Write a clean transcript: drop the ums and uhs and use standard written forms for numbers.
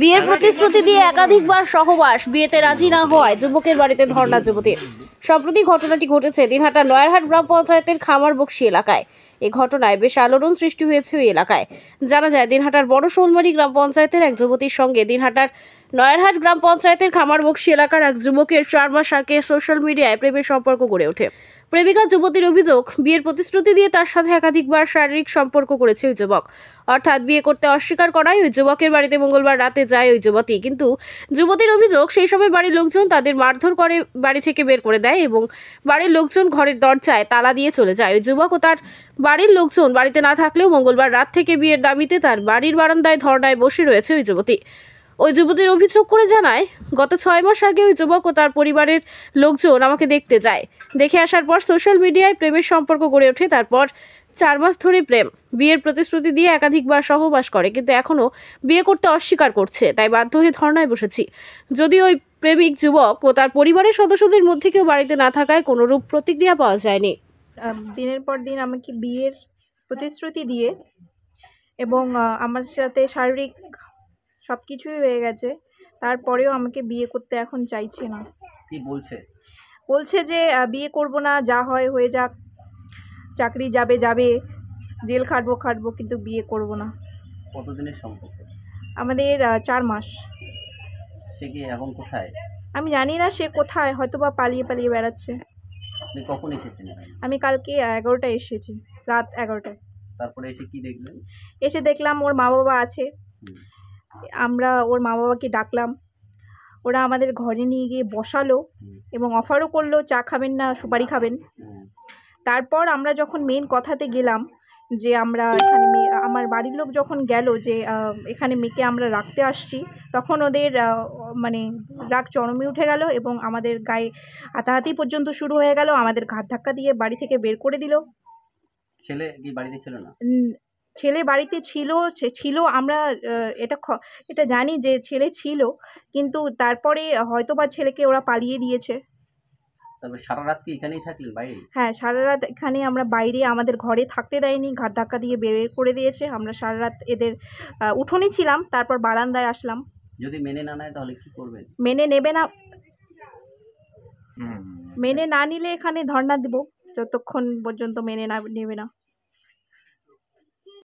বিয়ের প্রতিশ্রুতি দিয়ে একাধিকবার সহবাস, বিয়েতে রাজি না হওয়ায় যুবকের বাড়িতে ধর্ণা যুবতীর। সম্প্রতি ঘটনাটি ঘটেছে দিনহাটা নয়ারহাট গ্রাম পঞ্চায়েতের খামারবক্সি এলাকায়। এই ঘটনায় বেশ আলোড়ন সৃষ্টি হয়েছে ওই এলাকায়। জানা যায়, দিনহাটার বড় শোলমারি গ্রাম পঞ্চায়েতের এক যুবতীর সঙ্গে দিনহাটার নয়ারহাট গ্রাম পঞ্চায়েতের খামারবক্সি এলাকার এক যুবকের 4 মাস আগে সোশ্যাল মিডিয়ায় প্রেমের সম্পর্ক গড়ে ওঠে। প্রেমিকা যুবতীর অভিযোগ, বিয়ের প্রতিশ্রুতি দিয়ে তার সাথে একাধিকবার শারীরিক সম্পর্ক করেছে ওই যুবক। অর্থাৎ বিয়ে করতে অস্বীকার করায় ওই যুবকের বাড়িতে মঙ্গলবার রাতে যায় ওই যুবতী। কিন্তু যুবতীর অভিযোগ, সেই সময় বাড়ির লোকজন তাদের মারধর করে বাড়ি থেকে বের করে দেয় এবং বাড়ির লোকজন ঘরের দরজায় তালা দিয়ে চলে যায়। ওই যুবক ও তার বাড়ির লোকজন বাড়িতে না থাকলেও মঙ্গলবার রাত থেকে বিয়ের দাবিতে তার বাড়ির বারান্দায় ধর্নায় বসে রয়েছে ওই যুবতী। ওই যুবতীর অভিযোগ করে জানায়, গত 6 মাস আগে ওই যুবক ও তার পরিবারের লোকজন আমাকে দেখতে যায়। দেখে আসার পর সোশ্যাল মিডিয়ায় প্রেমের সম্পর্ক গড়ে ওঠে। তারপর 4 মাস ধরে প্রেম, বিয়ের প্রতিশ্রুতি দিয়ে একাধিকবার সহবাস করে, কিন্তু এখনও বিয়ে করতে অস্বীকার করছে। তাই বাধ্য হয়ে ধর্নায় বসেছি। যদি ওই প্রেমিক যুবক ও তার পরিবারের সদস্যদের মধ্যে কেউ বাড়িতে না থাকায় কোনোরূপ প্রতিক্রিয়া পাওয়া যায়নি। দিনের পর দিন আমাকে বিয়ের প্রতিশ্রুতি দিয়ে এবং আমার সাথে শারীরিক সব কিছুই হয়ে গেছে, তারপরেও আমাকে বিয়ে করতে এখন চাইছে না। কি বলছে? বলছে যে বিয়ে করব না, যা হয় হয়ে যাক, চাকরি যাবে, জেল খাটবো, কিন্তু বিয়ে করব না। কতদিনের সম্পর্ক? আমাদের 4 মাস। সে কি এখন কোথায়? আমি জানি না সে কোথায়, হয়তো বা পালিয়ে বেড়াচ্ছে। আপনি কখন এসেছেন? আমি কালকে 11টায় এসেছি, রাত 11টায়। তারপরে এসে কি দেখলেন? এসে দেখলাম ওর মা বাবা আছে। আমরা ওর মা বাবাকে ডাকলাম, ওরা আমাদের ঘরে নিয়ে গিয়ে বসালো এবং অফারও করলো, চা খাবেন না সুপারি খাবেন। তারপর আমরা যখন মেন কথাতে গেলাম যে আমরা এখানে আমার বাড়ির লোক যখন গেল যে এখানে মেয়েকে আমরা রাখতে আসছি, তখন ওদের মানে রাগ চরমে উঠে গেল এবং আমাদের গায়ে হাতাহাতি পর্যন্ত শুরু হয়ে গেল। আমাদের ঘাট ধাক্কা দিয়ে বাড়ি থেকে বের করে দিল। ছেলে কি বাড়িতে ছিল না? ছেলে বাড়িতে ছিল, আমরা এটা জানি যে ছেলে ছিল, কিন্তু তারপরে হয়তোবা ছেলেকে ওরা পালিয়ে দিয়েছে। তবে সারা রাত কি এখানেই থাকলেন বাইরে? হ্যাঁ, সারা রাত এখানে আমরা বাইরে, আমাদের ঘরে থাকতে দেয়নি, ঘাট ধাক্কা দিয়ে বের করে দিয়েছে। আমরা সারা রাত এদের উঠোনে ছিলাম, তারপর বারান্দায় আসলাম। যদি মেনে না নেয় তাহলে কি করবেন? মেনে নেবে না, মেনে না নিলে এখানে ধর্ণা দেব যতক্ষণ পর্যন্ত মেনে নেবে না।